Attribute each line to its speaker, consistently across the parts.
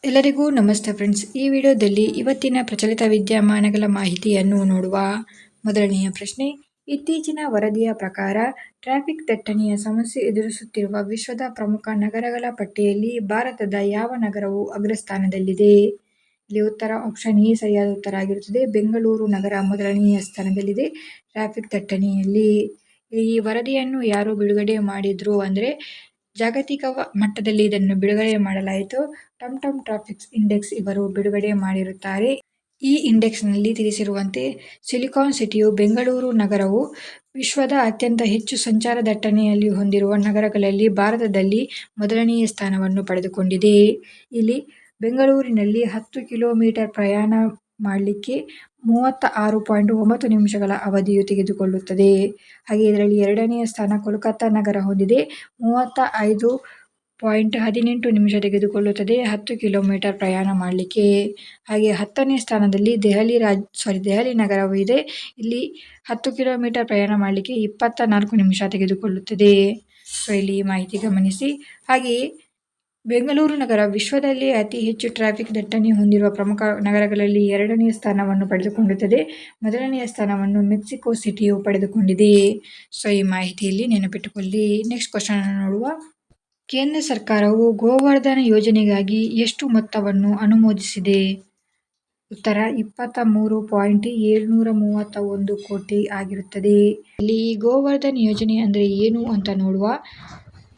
Speaker 1: ಎಲ್ಲರಿಗೂ ನಮಸ್ತೆ ಫ್ರೆಂಡ್ಸ್. ಈ ವಿಡಿಯೋದಲ್ಲಿ ಇವತ್ತಿನ ಪ್ರಚಲಿತ ವಿದ್ಯಮಾನಗಳ ಮಾಹಿತಿಯನ್ನು ನೋಡುವ. ಮೊದಲನೆಯ ಪ್ರಶ್ನೆ, ಇತ್ತೀಚಿನ ವರದಿಯ ಪ್ರಕಾರ ಟ್ರಾಫಿಕ್ ದಟ್ಟಣೆಯ ಸಮಸ್ಯೆ ಎದುರಿಸುತ್ತಿರುವ ವಿಶ್ವದ ಪ್ರಮುಖ ನಗರಗಳ ಪಟ್ಟಿಯಲ್ಲಿ ಭಾರತದ ಯಾವ ನಗರವು ಅಗ್ರಸ್ಥಾನದಲ್ಲಿದೆ? ಇಲ್ಲಿ ಉತ್ತರ ಆಪ್ಷನ್ ಎ ಸರಿಯಾದ ಉತ್ತರ ಆಗಿರುತ್ತದೆ. ಬೆಂಗಳೂರು ನಗರ ಮೊದಲನೆಯ ಸ್ಥಾನದಲ್ಲಿದೆ ಟ್ರಾಫಿಕ್ ದಟ್ಟಣೆಯಲ್ಲಿ. ಈ ವರದಿಯನ್ನು ಯಾರು ಬಿಡುಗಡೆ ಮಾಡಿದ್ರು ಅಂದರೆ ಜಾಗತಿಕ ಮಟ್ಟದಲ್ಲಿ ಇದನ್ನು ಬಿಡುಗಡೆ ಮಾಡಲಾಯಿತು. ಟಮ್ ಟ್ರಾಫಿಕ್ ಇಂಡೆಕ್ಸ್ ಇವರು ಬಿಡುಗಡೆ ಮಾಡಿರುತ್ತಾರೆ. ಈ ಇಂಡೆಕ್ಸ್ನಲ್ಲಿ ತಿಳಿಸಿರುವಂತೆ ಸಿಲಿಕಾನ್ ಸಿಟಿಯು ಬೆಂಗಳೂರು ನಗರವು ವಿಶ್ವದ ಅತ್ಯಂತ ಹೆಚ್ಚು ಸಂಚಾರ ದಟ್ಟಣೆಯಲ್ಲಿ ಹೊಂದಿರುವ ನಗರಗಳಲ್ಲಿ ಭಾರತದಲ್ಲಿ ಮೊದಲನೆಯ ಸ್ಥಾನವನ್ನು ಪಡೆದುಕೊಂಡಿದೆ. ಇಲ್ಲಿ ಬೆಂಗಳೂರಿನಲ್ಲಿ 10 ಕಿಲೋಮೀಟರ್ ಪ್ರಯಾಣ ಮಾಡಲಿಕ್ಕೆ 36.9 ನಿಮಿಷಗಳ ಅವಧಿಯು ತೆಗೆದುಕೊಳ್ಳುತ್ತದೆ. ಹಾಗೆ ಇದರಲ್ಲಿ ಎರಡನೆಯ ಸ್ಥಾನ ಕೋಲ್ಕತ್ತಾ ನಗರ ಹೊಂದಿದೆ. 35.18 ನಿಮಿಷ ತೆಗೆದುಕೊಳ್ಳುತ್ತದೆ 10 ಕಿಲೋಮೀಟರ್ ಪ್ರಯಾಣ ಮಾಡಲಿಕ್ಕೆ. ಹಾಗೆ 10ನೇ ಸ್ಥಾನದಲ್ಲಿ ದೆಹಲಿ ನಗರವು ಇದೆ. ಇಲ್ಲಿ 10 ಕಿಲೋಮೀಟರ್ ಪ್ರಯಾಣ ಮಾಡಲಿಕ್ಕೆ 24 ನಿಮಿಷ ತೆಗೆದುಕೊಳ್ಳುತ್ತದೆ. ಸೊ ಇಲ್ಲಿ ಮಾಹಿತಿ ಗಮನಿಸಿ. ಹಾಗೆಯೇ ಬೆಂಗಳೂರು ನಗರ ವಿಶ್ವದಲ್ಲಿ ಅತಿ ಹೆಚ್ಚು ಟ್ರಾಫಿಕ್ ದಟ್ಟಣೆ ಹೊಂದಿರುವ ಪ್ರಮುಖ ನಗರಗಳಲ್ಲಿ ಎರಡನೆಯ ಸ್ಥಾನವನ್ನು ಪಡೆದುಕೊಳ್ಳುತ್ತದೆ. ಮೊದಲನೆಯ ಸ್ಥಾನವನ್ನು ಮೆಕ್ಸಿಕೋ ಸಿಟಿಯು ಪಡೆದುಕೊಂಡಿದೆ. ಸೊ ಈ ಮಾಹಿತಿಯಲ್ಲಿ ನೆನಪಿಟ್ಟುಕೊಳ್ಳಿ. ನೆಕ್ಸ್ಟ್ ಕ್ವಶನ್ ಅನ್ನು ನೋಡುವ. ಕೇಂದ್ರ ಸರ್ಕಾರವು ಗೋವರ್ಧನ ಯೋಜನೆಗಾಗಿ ಎಷ್ಟು ಮೊತ್ತವನ್ನು ಅನುಮೋದಿಸಿದೆ? ಉತ್ತರ 23.731 ಕೋಟಿ ಆಗಿರುತ್ತದೆ. ಇಲ್ಲಿ ಗೋವರ್ಧನ್ ಯೋಜನೆ ಅಂದರೆ ಏನು ಅಂತ ನೋಡುವ.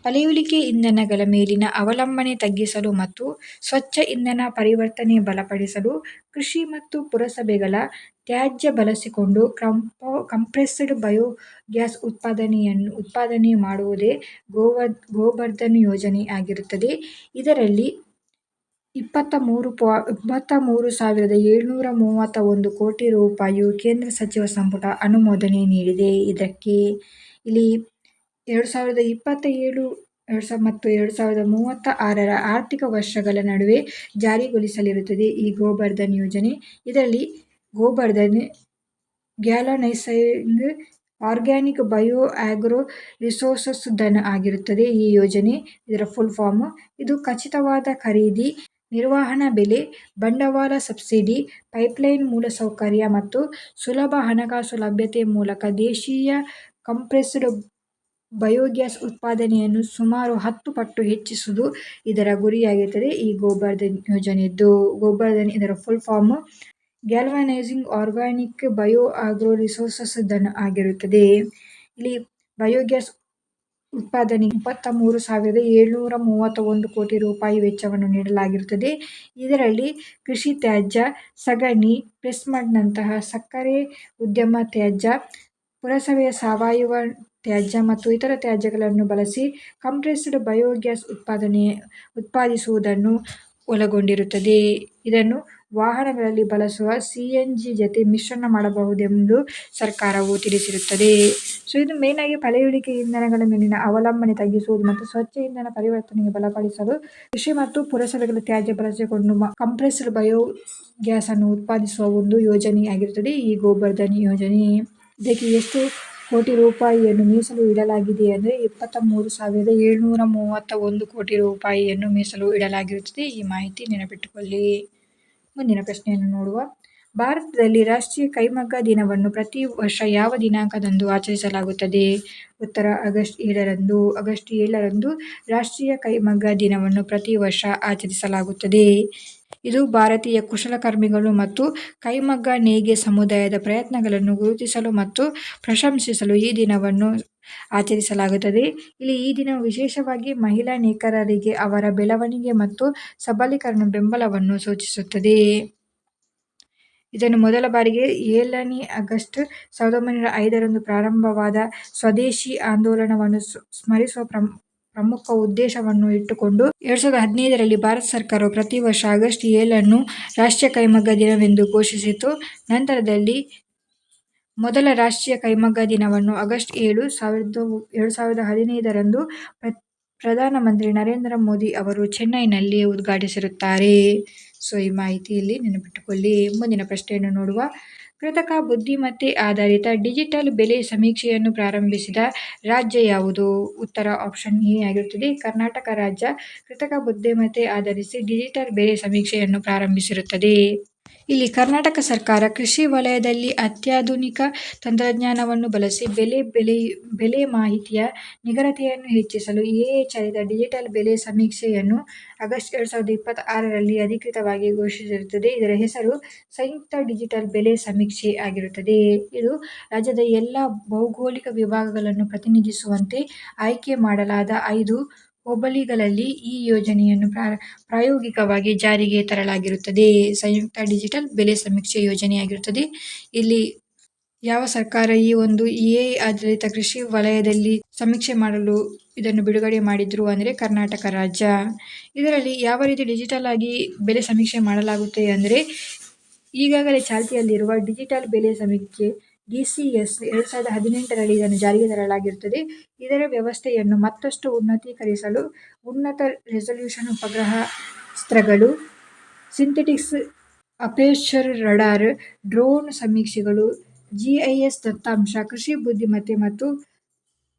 Speaker 1: ಪಳೆಯುಳಿಕೆ ಇಂಧನಗಳ ಮೇಲಿನ ಅವಲಂಬನೆ ತಗ್ಗಿಸಲು ಮತ್ತು ಸ್ವಚ್ಛ ಇಂಧನ ಪರಿವರ್ತನೆ ಬಲಪಡಿಸಲು ಕೃಷಿ ಮತ್ತು ಪುರಸಭೆಗಳ ತ್ಯಾಜ್ಯ ಬಳಸಿಕೊಂಡು ಕಂಪ್ರೆಸ್ಡ್ ಬಯೋಗ್ಯಾಸ್ ಉತ್ಪಾದನೆ ಮಾಡುವುದೇ ಗೋಬರ್ಧನ್ ಯೋಜನೆ ಆಗಿರುತ್ತದೆ. ಇದರಲ್ಲಿ 23,731 ಕೋಟಿ ರೂಪಾಯಿಯು ಕೇಂದ್ರ ಸಚಿವ ಸಂಪುಟ ಅನುಮೋದನೆ ನೀಡಿದೆ. ಇದಕ್ಕೆ ಇಲ್ಲಿ 2027 ಮತ್ತು 2036 ಆರ್ಥಿಕ ವರ್ಷಗಳ ನಡುವೆ ಜಾರಿಗೊಳಿಸಲಿರುತ್ತದೆ ಈ ಗೋಬರ್ಧನ್ ಯೋಜನೆ. ಇದರಲ್ಲಿ Gobardhan galvanising organic bio agro resources Dhan ಆಗಿರುತ್ತದೆ ಈ ಯೋಜನೆ. ಇದರ ಫುಲ್ ಫಾರ್ಮ್. ಇದು ಖಚಿತವಾದ ಖರೀದಿ, ನಿರ್ವಹಣಾ ಬೆಲೆ, ಬಂಡವಾಳ ಸಬ್ಸಿಡಿ, ಪೈಪ್ಲೈನ್ ಮೂಲಸೌಕರ್ಯ ಮತ್ತು ಸುಲಭ ಹಣಕಾಸು ಲಭ್ಯತೆ ಮೂಲಕ ದೇಶೀಯ ಕಂಪ್ರೆಸ್ಡ್ ಬಯೋಗ್ಯಾಸ್ ಉತ್ಪಾದನೆಯನ್ನು ಸುಮಾರು 10 ಪಟ್ಟು ಹೆಚ್ಚಿಸುವುದು ಇದರ ಗುರಿಯಾಗಿರುತ್ತದೆ ಈ ಗೋಬರ್ಧನ್ ಯೋಜನೆಯದ್ದು. ಗೋಬರ್ಧನ್ ಇದರ full form galvanizing organic bio agro resources Dhan ಆಗಿರುತ್ತದೆ. ಇಲ್ಲಿ ಬಯೋಗ್ಯಾಸ್ ಉತ್ಪಾದನೆಗೆ 23,731 ಕೋಟಿ ರೂಪಾಯಿ ವೆಚ್ಚವನ್ನು ನೀಡಲಾಗಿರುತ್ತದೆ. ಇದರಲ್ಲಿ ಕೃಷಿ ತ್ಯಾಜ್ಯ, ಸಗಣಿ, ಪ್ರೆಸ್ಮಡ್ನಂತಹ ಸಕ್ಕರೆ ಉದ್ಯಮ ತ್ಯಾಜ್ಯ, ಪುರಸಭೆಯ ಸಾವಯವ ತ್ಯಾಜ್ಯ ಮತ್ತು ಇತರ ತ್ಯಾಜ್ಯಗಳನ್ನು ಬಳಸಿ ಕಂಪ್ರೆಸ್ಡ್ ಬಯೋಗ್ಯಾಸ್ ಉತ್ಪಾದಿಸುವುದನ್ನು ಒಳಗೊಂಡಿರುತ್ತದೆ. ಇದನ್ನು ವಾಹನಗಳಲ್ಲಿ ಬಳಸುವ CNG ಜತೆ ಮಿಶ್ರಣ ಮಾಡಬಹುದೆಂದು ಸರ್ಕಾರವು ತಿಳಿಸಿರುತ್ತದೆ. ಸೊ ಇದು ಮೇನ್ ಆಗಿ ಪಳೆಯುಳಿಕೆ ಇಂಧನಗಳ ಮೇಲಿನ ಅವಲಂಬನೆ ತಗ್ಗಿಸುವುದು ಮತ್ತು ಸ್ವಚ್ಛ ಇಂಧನ ಪರಿವರ್ತನೆಗೆ ಬಲಪಡಿಸಲು ಕೃಷಿ ಮತ್ತು ಪುರಸಭೆಗಳ ತ್ಯಾಜ್ಯ ಬಳಸಿಕೊಂಡು ಕಂಪ್ರೆಸ್ಡ್ ಬಯೋಗ್ಯಾಸ್ ಅನ್ನು ಉತ್ಪಾದಿಸುವ ಒಂದು ಯೋಜನೆಯಾಗಿರುತ್ತದೆ ಈ ಗೋಬರ್ಧನ್ ಯೋಜನೆ. ಇದಕ್ಕೆ ಎಷ್ಟು ಕೋಟಿ ರೂಪಾಯಿಯನ್ನು ಮೀಸಲು ಇಡಲಾಗಿದೆ ಅಂದರೆ 23,731 ಕೋಟಿ ರೂಪಾಯಿಯನ್ನು ಮೀಸಲು ಇಡಲಾಗಿರುತ್ತದೆ. ಈ ಮಾಹಿತಿ ನೆನಪಿಟ್ಟುಕೊಳ್ಳಿ. ಮುಂದಿನ ಪ್ರಶ್ನೆಯನ್ನು ನೋಡುವ. ಭಾರತದಲ್ಲಿ ರಾಷ್ಟ್ರೀಯ ಕೈಮಗ್ಗ ದಿನವನ್ನು ಪ್ರತಿ ವರ್ಷ ಯಾವ ದಿನಾಂಕದಂದು ಆಚರಿಸಲಾಗುತ್ತದೆ? ಉತ್ತರ ಆಗಸ್ಟ್ 7ರಂದು ರಾಷ್ಟ್ರೀಯ ಕೈಮಗ್ಗ ದಿನವನ್ನು ಪ್ರತಿ ವರ್ಷ ಆಚರಿಸಲಾಗುತ್ತದೆ. ಇದು ಭಾರತೀಯ ಕುಶಲಕರ್ಮಿಗಳು ಮತ್ತು ಕೈಮಗ್ಗ ನೇಯ್ಗೆ ಸಮುದಾಯದ ಪ್ರಯತ್ನಗಳನ್ನು ಗುರುತಿಸಲು ಮತ್ತು ಪ್ರಶಂಸಿಸಲು ಈ ದಿನವನ್ನು ಆಚರಿಸಲಾಗುತ್ತದೆ. ಇಲ್ಲಿ ಈ ದಿನವು ವಿಶೇಷವಾಗಿ ಮಹಿಳಾ ನೇಕಾರರಿಗೆ ಅವರ ಬೆಳವಣಿಗೆ ಮತ್ತು ಸಬಲೀಕರಣ ಬೆಂಬಲವನ್ನು ಸೂಚಿಸುತ್ತದೆ. ಇದನ್ನು ಮೊದಲ ಬಾರಿಗೆ 7ನೇ ಆಗಸ್ಟ್ 1905ರಂದು ಪ್ರಾರಂಭವಾದ ಸ್ವದೇಶಿ ಆಂದೋಲನವನ್ನು ಸ್ಮರಿಸುವ ಪ್ರಮುಖ ಉದ್ದೇಶವನ್ನು ಇಟ್ಟುಕೊಂಡು 2015ರಲ್ಲಿ ಭಾರತ ಸರ್ಕಾರವು ಪ್ರತಿ ವರ್ಷ ಆಗಸ್ಟ್ 7ನ್ನು ರಾಷ್ಟ್ರೀಯ ಕೈಮಗ್ಗ ದಿನವೆಂದು ಘೋಷಿಸಿತು. ನಂತರದಲ್ಲಿ ಮೊದಲ ರಾಷ್ಟ್ರೀಯ ಕೈಮಗ್ಗ ದಿನವನ್ನು ಆಗಸ್ಟ್ 7, 2015ರಂದು ಪ್ರಧಾನಮಂತ್ರಿ ನರೇಂದ್ರ ಮೋದಿ ಅವರು ಚೆನ್ನೈನಲ್ಲಿ ಉದ್ಘಾಟಿಸಿರುತ್ತಾರೆ. ಸೊ ಈ ಮಾಹಿತಿಯಲ್ಲಿ ನೆನಪಿಟ್ಟುಕೊಳ್ಳಿ. ಮುಂದಿನ ಪ್ರಶ್ನೆಯನ್ನು ನೋಡುವ. ಕೃತಕ ಬುದ್ಧಿಮತ್ತೆ ಆಧಾರಿತ ಡಿಜಿಟಲ್ ಬೆಲೆ ಸಮೀಕ್ಷೆಯನ್ನು ಪ್ರಾರಂಭಿಸಿದ ರಾಜ್ಯ ಯಾವುದು? ಉತ್ತರ ಆಪ್ಷನ್ ಎ ಆಗಿರುತ್ತದೆ, ಕರ್ನಾಟಕ ರಾಜ್ಯ ಕೃತಕ ಬುದ್ಧಿಮತ್ತೆ ಆಧರಿಸಿ ಡಿಜಿಟಲ್ ಬೆಲೆ ಸಮೀಕ್ಷೆಯನ್ನು ಪ್ರಾರಂಭಿಸಿರುತ್ತದೆ. ಇಲ್ಲಿ ಕರ್ನಾಟಕ ಸರ್ಕಾರ ಕೃಷಿ ವಲಯದಲ್ಲಿ ಅತ್ಯಾಧುನಿಕ ತಂತ್ರಜ್ಞಾನವನ್ನು ಬಳಸಿ ಬೆಲೆ ಮಾಹಿತಿಯ ನಿಖರತೆಯನ್ನು ಹೆಚ್ಚಿಸಲು ಎಐ ಚಾಲಿತ ಡಿಜಿಟಲ್ ಬೆಲೆ ಸಮೀಕ್ಷೆಯನ್ನು ಆಗಸ್ಟ್ 2026ರಲ್ಲಿ ಅಧಿಕೃತವಾಗಿ ಘೋಷಿಸಿರುತ್ತದೆ. ಇದರ ಹೆಸರು ಸಂಯುಕ್ತ ಡಿಜಿಟಲ್ ಬೆಲೆ ಸಮೀಕ್ಷೆ ಆಗಿರುತ್ತದೆ. ಇದು ರಾಜ್ಯದ ಎಲ್ಲ ಭೌಗೋಳಿಕ ವಿಭಾಗಗಳನ್ನು ಪ್ರತಿನಿಧಿಸುವಂತೆ ಆಯ್ಕೆ ಮಾಡಲಾದ 5 ಹೋಬಳಿಗಳಲ್ಲಿ ಈ ಯೋಜನೆಯನ್ನು ಪ್ರಾಯೋಗಿಕವಾಗಿ ಜಾರಿಗೆ ತರಲಾಗಿರುತ್ತದೆ. ಸಂಯುಕ್ತ ಡಿಜಿಟಲ್ ಬೆಲೆ ಸಮೀಕ್ಷೆ ಯೋಜನೆಯಾಗಿರುತ್ತದೆ. ಇಲ್ಲಿ ಯಾವ ಸರ್ಕಾರ ಈ ಒಂದು ಎಐ ಆಧಾರಿತ ಕೃಷಿ ವಲಯದಲ್ಲಿ ಸಮೀಕ್ಷೆ ಮಾಡಲು ಇದನ್ನು ಬಿಡುಗಡೆ ಮಾಡಿದ್ರು ಅಂದರೆ ಕರ್ನಾಟಕ ರಾಜ್ಯ. ಇದರಲ್ಲಿ ಯಾವ ರೀತಿ ಡಿಜಿಟಲ್ ಆಗಿ ಬೆಲೆ ಸಮೀಕ್ಷೆ ಮಾಡಲಾಗುತ್ತೆ ಅಂದರೆ ಈಗಾಗಲೇ ಚಾಲ್ತಿಯಲ್ಲಿರುವ ಡಿಜಿಟಲ್ ಬೆಲೆ ಸಮೀಕ್ಷೆ DCS 2018ರಲ್ಲಿ ಇದನ್ನು ಜಾರಿಗೆ ತರಲಾಗಿರುತ್ತದೆ. ಇದರ ವ್ಯವಸ್ಥೆಯನ್ನು ಮತ್ತಷ್ಟು ಉನ್ನತೀಕರಿಸಲು ಉನ್ನತ ರೆಸಲ್ಯೂಷನ್ ಉಪಗ್ರಹಾಸ್ತ್ರಗಳು, ಸಿಂಥೆಟಿಕ್ ಅಪೇರ್ಚರ್ ರಡಾರ್, ಡ್ರೋನ್ ಸಮೀಕ್ಷೆಗಳು, GIS ದತ್ತಾಂಶ, ಕೃಷಿ ಬುದ್ಧಿಮತ್ತೆ ಮತ್ತು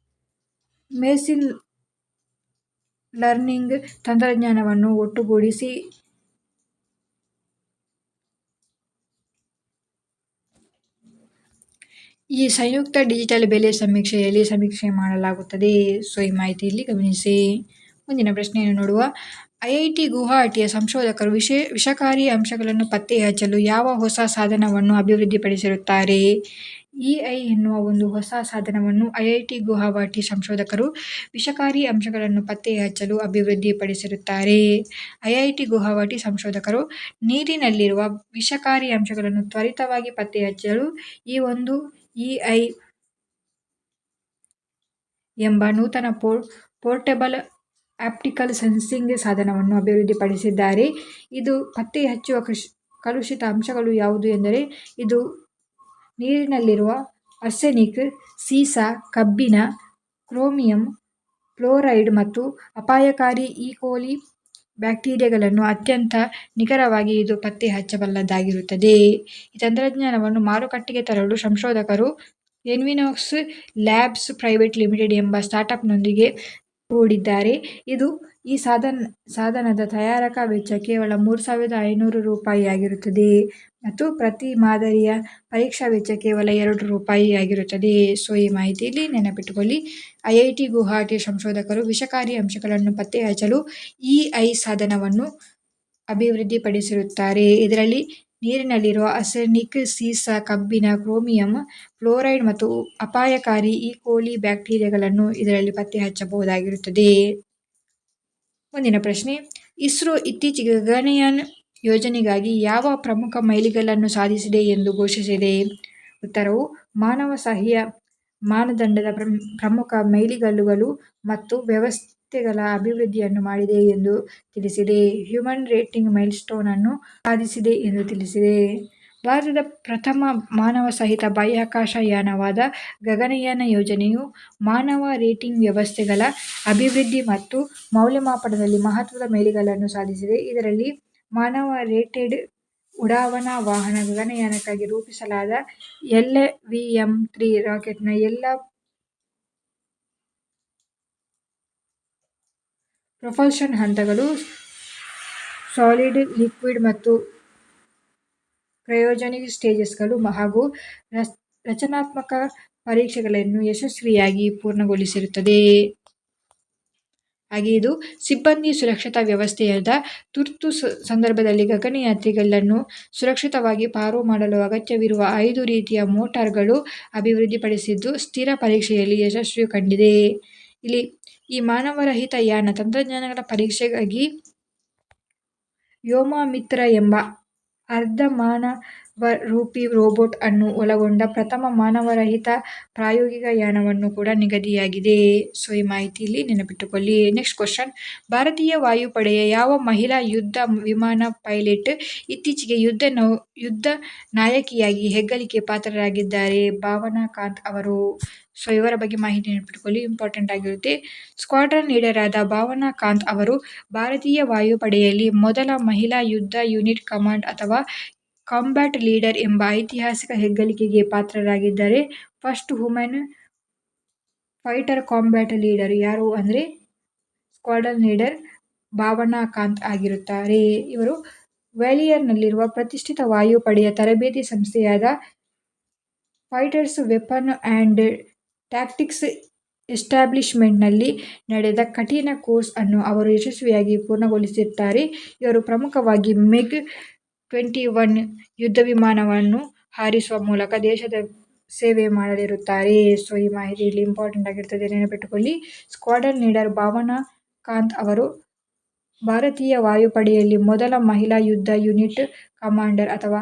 Speaker 1: ಮೆಷಿನ್ ಲರ್ನಿಂಗ್ ತಂತ್ರಜ್ಞಾನವನ್ನು ಒಟ್ಟುಗೂಡಿಸಿ ಈ ಸಂಯುಕ್ತ ಡಿಜಿಟಲ್ ಬೆಲೆ ಸಮೀಕ್ಷೆಯಲ್ಲಿ ಸಮೀಕ್ಷೆ ಮಾಡಲಾಗುತ್ತದೆ. ಈ ಮಾಹಿತಿಯಲ್ಲಿ ಗಮನಿಸಿ. ಮುಂದಿನ ಪ್ರಶ್ನೆಯನ್ನು ನೋಡುವ. IIT ಗುವಾಹಟಿಯ ಸಂಶೋಧಕರು ವಿಷಕಾರಿ ಅಂಶಗಳನ್ನು ಪತ್ತೆ ಹಚ್ಚಲು ಯಾವ ಹೊಸ ಸಾಧನವನ್ನು ಅಭಿವೃದ್ಧಿಪಡಿಸಿರುತ್ತಾರೆ? EI ಎನ್ನುವ ಒಂದು ಹೊಸ ಸಾಧನವನ್ನು IIT ಗುವಾಹಟಿ ಸಂಶೋಧಕರು ವಿಷಕಾರಿ ಅಂಶಗಳನ್ನು ಪತ್ತೆ ಹಚ್ಚಲು ಅಭಿವೃದ್ಧಿಪಡಿಸಿರುತ್ತಾರೆ. IIT ಗುವಾಹಟಿ ಸಂಶೋಧಕರು ನೀರಿನಲ್ಲಿರುವ ವಿಷಕಾರಿ ಅಂಶಗಳನ್ನು ತ್ವರಿತವಾಗಿ ಪತ್ತೆ ಹಚ್ಚಲು ಈ ಒಂದು EI ಎಂಬ ನೂತನ ಪೋರ್ಟೇಬಲ್ ಆಪ್ಟಿಕಲ್ ಸೆನ್ಸಿಂಗ್ ಸಾಧನವನ್ನು ಅಭಿವೃದ್ಧಿಪಡಿಸಿದ್ದಾರೆ. ಇದು ಪತ್ತೆ ಹಚ್ಚುವ ಕಲುಷಿತ ಅಂಶಗಳು ಯಾವುದು ಎಂದರೆ ಇದು ನೀರಿನಲ್ಲಿರುವ ಆರ್ಸೆನಿಕ್, ಸೀಸ, ಕಬ್ಬಿಣ, ಕ್ರೋಮಿಯಂ, ಫ್ಲೋರೈಡ್ ಮತ್ತು ಅಪಾಯಕಾರಿ ಈಕೋಲಿ ಬ್ಯಾಕ್ಟೀರಿಯಾಗಳನ್ನು ಅತ್ಯಂತ ನಿಖರವಾಗಿ ಇದು ಪತ್ತೆ ಹಚ್ಚಬಲ್ಲದಾಗಿರುತ್ತದೆ. ಈ ತಂತ್ರಜ್ಞಾನವನ್ನು ಮಾರುಕಟ್ಟೆಗೆ ತರಲು ಸಂಶೋಧಕರು ಎನ್ವಿನೋಕ್ಸ್ ಲ್ಯಾಬ್ಸ್ ಪ್ರೈವೇಟ್ ಲಿಮಿಟೆಡ್ ಎಂಬ ಸ್ಟಾರ್ಟ್ಅಪ್ನೊಂದಿಗೆ ಹೂಡಿದ್ದಾರೆ. ಈ ಸಾಧನದ ತಯಾರಕಾ ವೆಚ್ಚ ಕೇವಲ ₹3,500 ಆಗಿರುತ್ತದೆ ಮತ್ತು ಪ್ರತಿ ಮಾದರಿಯ ಪರೀಕ್ಷಾ ವೆಚ್ಚ ಕೇವಲ ₹2 ಆಗಿರುತ್ತದೆ. ಈ ಮಾಹಿತಿಯಲ್ಲಿ ನೆನಪಿಟ್ಟುಕೊಳ್ಳಿ. IIT ಗುವಾಹಟಿ ಸಂಶೋಧಕರು ವಿಷಕಾರಿ ಅಂಶಗಳನ್ನು ಪತ್ತೆ ಹಚ್ಚಲು EI ಸಾಧನವನ್ನು ಅಭಿವೃದ್ಧಿಪಡಿಸಿರುತ್ತಾರೆ. ಇದರಲ್ಲಿ ನೀರಿನಲ್ಲಿರುವ ಆರ್ಸೆನಿಕ್, ಸೀಸ, ಕಬ್ಬಿಣ, ಕ್ರೋಮಿಯಂ, ಫ್ಲೋರೈಡ್ ಮತ್ತು ಅಪಾಯಕಾರಿ ಈಕೋಲಿ ಬ್ಯಾಕ್ಟೀರಿಯಾಗಳನ್ನು ಇದರಲ್ಲಿ ಪತ್ತೆ ಹಚ್ಚಬಹುದಾಗಿರುತ್ತದೆ. ಮುಂದಿನ ಪ್ರಶ್ನೆ. ಇಸ್ರೋ ಇತ್ತೀಚೆಗೆ ಗಗನಯಾನ್ ಯೋಜನೆಗಾಗಿ ಯಾವ ಪ್ರಮುಖ ಮೈಲಿಗಲ್ಲನ್ನು ಸಾಧಿಸಿದೆ ಎಂದು ಘೋಷಿಸಿದೆ? ಉತ್ತರವು ಮಾನವ ಸಹ್ಯ ಮಾನದಂಡದ ಪ್ರಮುಖ ಮೈಲಿಗಲ್ಲುಗಳು ಮತ್ತು ವ್ಯವಸ್ಥೆಗಳ ಅಭಿವೃದ್ಧಿಯನ್ನು ಮಾಡಿದೆ ಎಂದು ತಿಳಿಸಿದೆ. ಹ್ಯೂಮನ್ ರೇಟಿಂಗ್ ಮೈಲ್ಸ್ಟೋನ್ ಅನ್ನು ಸಾಧಿಸಿದೆ ಎಂದು ತಿಳಿಸಿದೆ. ಭಾರತದ ಪ್ರಥಮ ಮಾನವ ಸಹಿತ ಬಾಹ್ಯಾಕಾಶ ಯಾನವಾದ ಗಗನಯಾನ ಯೋಜನೆಯು ಮಾನವ ರೇಟಿಂಗ್ ವ್ಯವಸ್ಥೆಗಳ ಅಭಿವೃದ್ಧಿ ಮತ್ತು ಮೌಲ್ಯಮಾಪನದಲ್ಲಿ ಮಹತ್ವದ ಮೈಲಿಗಲ್ಲನ್ನು ಸಾಧಿಸಿದೆ. ಇದರಲ್ಲಿ ಮಾನವ ರೇಟೆಡ್ ಉಡಾವಣಾ ವಾಹನ ಗಗನಯಾನಕ್ಕಾಗಿ ರೂಪಿಸಲಾದ LAVM-3 ರಾಕೆಟ್ನ ಎಲ್ಲ ಪ್ರೊಪಲ್ಷನ್ ಹಂತಗಳು, ಸಾಲಿಡ್, ಲಿಕ್ವಿಡ್ ಮತ್ತು ಕ್ರಯೋಜೆನಿಕ್ ಸ್ಟೇಜಸ್ಗಳು ಹಾಗೂ ರಚನಾತ್ಮಕ ಪರೀಕ್ಷೆಗಳನ್ನು ಯಶಸ್ವಿಯಾಗಿ ಪೂರ್ಣಗೊಳಿಸಿರುತ್ತದೆ. ಹಾಗೆ ಇದು ಸಿಬ್ಬಂದಿ ಸುರಕ್ಷತಾ ವ್ಯವಸ್ಥೆಯಾದ ತುರ್ತು ಸಂದರ್ಭದಲ್ಲಿ ಗಗನಯಾತ್ರಿಗಳನ್ನು ಸುರಕ್ಷಿತವಾಗಿ ಪಾರು ಮಾಡಲು ಅಗತ್ಯವಿರುವ 5 ರೀತಿಯ ಮೋಟಾರ್ಗಳು ಅಭಿವೃದ್ಧಿಪಡಿಸಿದ್ದು ಸ್ಥಿರ ಪರೀಕ್ಷೆಯಲ್ಲಿ ಯಶಸ್ಸು ಕಂಡಿದೆ. ಇಲ್ಲಿ ಈ ಮಾನವರಹಿತ ಯಾನ ತಂತ್ರಜ್ಞಾನಗಳ ಪರೀಕ್ಷೆಗಾಗಿ ವ್ಯೋಮಮಿತ್ರ ಎಂಬ ಅರ್ಧ-ಮಾನವರೂಪಿ ರೋಬೋಟ್ ಅನ್ನು ಒಳಗೊಂಡ ಪ್ರಥಮ ಮಾನವರಹಿತ ಪ್ರಾಯೋಗಿಕ ಯಾನವನ್ನು ಕೂಡ ನಿಗದಿಯಾಗಿದೆ. ಈ ಮಾಹಿತಿಯಲ್ಲಿ ನೆನಪಿಟ್ಟುಕೊಳ್ಳಿ. Next question. ಭಾರತೀಯ ವಾಯುಪಡೆಯ ಯಾವ ಮಹಿಳಾ ಯುದ್ಧ ವಿಮಾನ ಪೈಲಟ್ ಇತ್ತೀಚೆಗೆ ಯುದ್ಧ ನಾಯಕಿಯಾಗಿ ಹೆಗ್ಗಳಿಕೆ ಪಾತ್ರರಾಗಿದ್ದಾರೆ? ಭಾವನಾ ಕಾಂತ್ ಅವರು. ಇವರ ಬಗ್ಗೆ ಮಾಹಿತಿ ನೆನಪಿಟ್ಟುಕೊಳ್ಳಿ, ಇಂಪಾರ್ಟೆಂಟ್ ಆಗಿರುತ್ತೆ. ಸ್ಕ್ವಾಡ್ರನ್ ಲೀಡರ್ ಆದ ಭಾವನಾ ಕಾಂತ್ ಅವರು ಭಾರತೀಯ ವಾಯುಪಡೆಯಲ್ಲಿ ಮೊದಲ ಮಹಿಳಾ ಯುದ್ಧ ಯೂನಿಟ್ ಕಮಾಂಡ್ ಅಥವಾ ಕಾಂಬ್ಯಾಟ್ ಲೀಡರ್ ಎಂಬ ಐತಿಹಾಸಿಕ ಹೆಗ್ಗಳಿಕೆಗೆ ಪಾತ್ರರಾಗಿದ್ದಾರೆ. First women fighter combat leader ಯಾರು ಅಂದರೆ ಸ್ಕ್ವಾಡ್ರನ್ ಲೀಡರ್ ಭಾವನಾ ಕಾಂತ್ ಆಗಿರುತ್ತಾರೆ. ಇವರು ಗ್ವಾಲಿಯರ್ನಲ್ಲಿರುವ ಪ್ರತಿಷ್ಠಿತ ವಾಯುಪಡೆಯ ತರಬೇತಿ ಸಂಸ್ಥೆಯಾದ ಫೈಟರ್ಸ್ ವೆಪನ್ ಆ್ಯಂಡ್ ಟ್ಯಾಕ್ಟಿಕ್ಸ್ ಎಸ್ಟಾಬ್ಲಿಷ್ಮೆಂಟ್ನಲ್ಲಿ ನಡೆದ ಕಠಿಣ ಕೋರ್ಸ್ ಅನ್ನು ಅವರು ಯಶಸ್ವಿಯಾಗಿ ಪೂರ್ಣಗೊಳಿಸಿರುತ್ತಾರೆ. ಇವರು ಪ್ರಮುಖವಾಗಿ MiG-21 ಯುದ್ಧವಿಮಾನವನ್ನು ಹಾರಿಸುವ ಮೂಲಕ ದೇಶದ ಸೇವೆ ಮಾಡಲಿರುತ್ತಾರೆ. ಸೊ ಈ ಮಾಹಿತಿ ಇಲ್ಲಿ ಇಂಪಾರ್ಟೆಂಟ್ ಆಗಿರ್ತದೆ, ನೆನಪಿಟ್ಟುಕೊಳ್ಳಿ. ಸ್ಕ್ವಾಡ್ರನ್ ಲೀಡರ್ ಭಾವನಾ ಕಾಂತ್ ಅವರು ಭಾರತೀಯ ವಾಯುಪಡೆಯಲ್ಲಿ ಮೊದಲ ಮಹಿಳಾ ಯುದ್ಧ ಯೂನಿಟ್ ಕಮಾಂಡರ್ ಅಥವಾ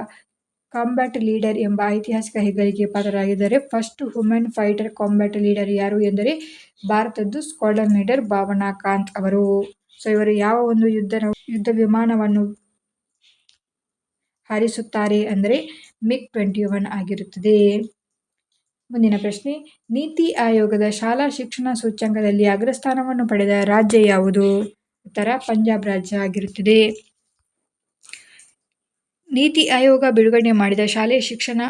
Speaker 1: ಕಾಂಬ್ಯಾಟ್ ಲೀಡರ್ ಎಂಬ ಐತಿಹಾಸಿಕ ಹೆಗ್ಗಳಿಕೆಗೆ ಪಾತ್ರರಾಗಿದ್ದಾರೆ. First women fighter combat leader ಯಾರು ಎಂದರೆ ಭಾರತದ್ದು ಸ್ಕ್ವಾಡ್ರನ್ ಲೀಡರ್ ಭಾವನಾ ಕಾಂತ್ ಅವರು. ಸೊ ಇವರು ಯಾವ ಒಂದು ಯುದ್ಧ ವಿಮಾನವನ್ನು ಹಾರಿಸುತ್ತಾರೆ ಅಂದರೆ MiG-21 ಆಗಿರುತ್ತದೆ. ಮುಂದಿನ ಪ್ರಶ್ನೆ, ನೀತಿ ಆಯೋಗದ ಶಾಲಾ ಶಿಕ್ಷಣ ಸೂಚ್ಯಂಕದಲ್ಲಿ ಅಗ್ರಸ್ಥಾನವನ್ನು ಪಡೆದ ರಾಜ್ಯ ಯಾವುದು? ಉತ್ತರ ಪಂಜಾಬ್ ರಾಜ್ಯ ಆಗಿರುತ್ತದೆ. ನೀತಿ ಆಯೋಗ ಬಿಡುಗಡೆ ಮಾಡಿದ ಶಾಲೆಯ ಶಿಕ್ಷಣ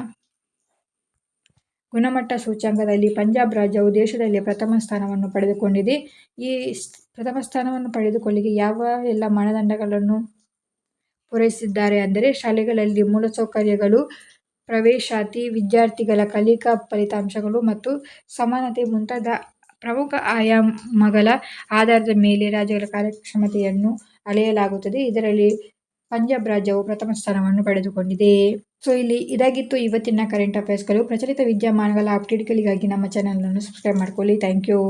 Speaker 1: ಗುಣಮಟ್ಟ ಸೂಚ್ಯಂಕದಲ್ಲಿ ಪಂಜಾಬ್ ರಾಜ್ಯವು ದೇಶದಲ್ಲಿ ಪ್ರಥಮ ಸ್ಥಾನವನ್ನು ಪಡೆದುಕೊಂಡಿದೆ. ಈ ಪ್ರಥಮ ಸ್ಥಾನವನ್ನು ಪಡೆದುಕೊಳ್ಳಿಕ್ಕೆ ಯಾವ ಎಲ್ಲ ಮಾನದಂಡಗಳನ್ನು ಪೂರೈಸಿದ್ದಾರೆ ಅಂದರೆ ಶಾಲೆಗಳಲ್ಲಿ ಮೂಲಸೌಕರ್ಯಗಳು, ಪ್ರವೇಶಾತಿ, ವಿದ್ಯಾರ್ಥಿಗಳ ಕಲಿಕಾ ಫಲಿತಾಂಶಗಳು ಮತ್ತು ಸಮಾನತೆ ಮುಂತಾದ ಪ್ರಮುಖ ಆಯಾಮಗಳ ಆಧಾರದ ಮೇಲೆ ರಾಜ್ಯಗಳ ಕಾರ್ಯಕ್ಷಮತೆಯನ್ನು ಅಳೆಯಲಾಗುತ್ತದೆ. ಇದರಲ್ಲಿ ಪಂಜಾಬ್ ರಾಜ್ಯವು ಪ್ರಥಮ ಸ್ಥಾನವನ್ನು ಪಡೆದುಕೊಂಡಿದೆ. ಸೊ ಇದಾಗಿತ್ತು ಇವತ್ತಿನ ಕರೆಂಟ್ ಅಫೇರ್ಸ್ಗಳು. ಪ್ರಚಲಿತ ವಿದ್ಯಮಾನಗಳ ಅಪ್ಡೇಟ್ಗಳಿಗಾಗಿ ನಮ್ಮ ಚಾನಲನ್ನು ಸಬ್ಸ್ಕ್ರೈಬ್ ಮಾಡ್ಕೊಳ್ಳಿ. Thank you.